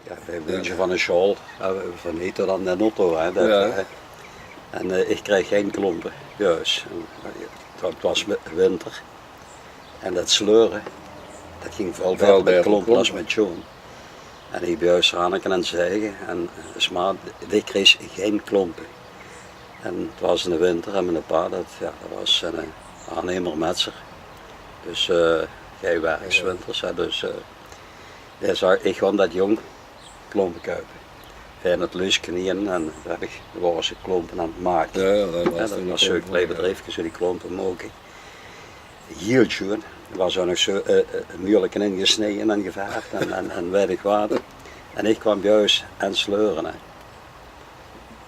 ja, een beetje van een school, van heette dat net Otto. Hè, dat, Ja. En ik kreeg geen klompen, juist. Het was winter en dat sleuren, dat ging veel beter met klompen als met schoen. En ik ben juist aan het zeggen, en maar ik kreeg geen klompen. En het was in de winter en mijn pa, dat was een aannemer-metser. Dus geen werkswinters, dus ik gewoon dat jong klompen kopen. En het lusknieën en daar waren ze klompen aan het maken. Ja, dat was dat was zo'n klein bedrijfje, zo die klompen mogen. Heel schoon. Er was ook nog zo moeilijk ingesneden en gevaard en weinig water. En ik kwam juist aan sleuren. Hè.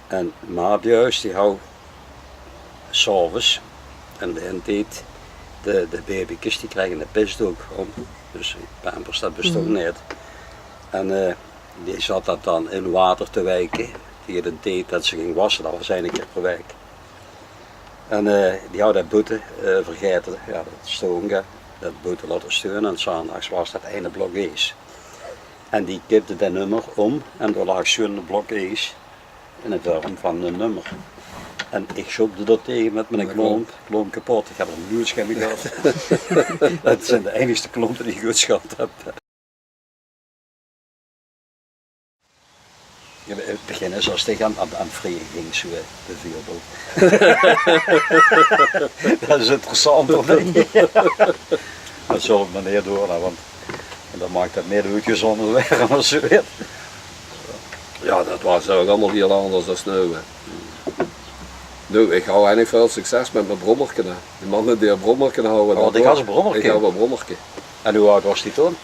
En maar juist die hou s'avonds en deed de baby's die krijgen een pisdoek om. Dus pampers dat bestond niet. En die zat dat dan in water te wijken. Die de deed dat ze ging wassen, dat was één keer per week. En die had dat boete vergeten, ja, dat stoongen, dat boete laten sturen en zondags was dat ene blok ijs. En die kipte dat nummer om en er lag zo'n blok ijs in de vorm van een nummer. En ik schopte dat tegen met mijn klomp kapot. Ik heb er een bloedschemming gehad. Dat zijn de enigste klompen die ik goed gehad heb. In het begin is als ik aan het vregen ging, zo bijvoorbeeld. Dat is interessant, of niet? Dat zal ik meneer doen, want dan maakt het meer uitgezonder weer als zo weer. Ja, dat was ook allemaal heel anders dan nu. Nu, ik hou eigenlijk veel succes met mijn brommerke. Die mannen die een brommerke houden. Want ik had een brommerke? Ik had een brommerke. En hoe oud was die toen?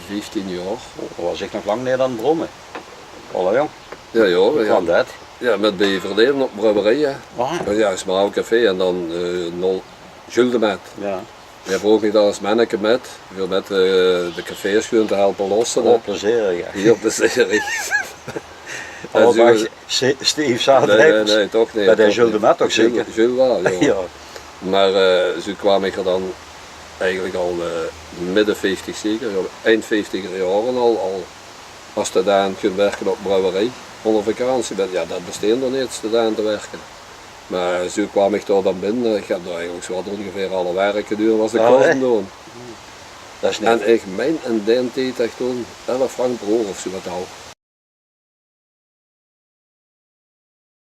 15 jaar. Dan was ik nog lang meer dan brommen. Alle jong. Ja, ja. Hoe kwam dat? Ja, met bij verleden op brouwerij. Ja, is maar een café en dan Jules met. Ja. Je hebt ook niet als manneke met. Je wil met de cafés gewoon te helpen lossen. Heel plezierig, ja. Heel plezierig. Steve Zaadrijvers? Nee, toch niet. Bij de Jules de Met ook zeker? Jules wel, ja. Ja. Maar zo kwam ik er dan eigenlijk al midden 50 zeker, eind 50 jaren al als student kunnen werken op brouwerij. Onder vakantie bent, ja dat besteedt er niet, student te werken. Maar zo kwam ik daar dan binnen, ik heb daar eigenlijk zo ongeveer alle werk gedaan als ik kon doen. Dat is niet. En ik meen in die tijd echt toen 11 frank per uur of zo wat al.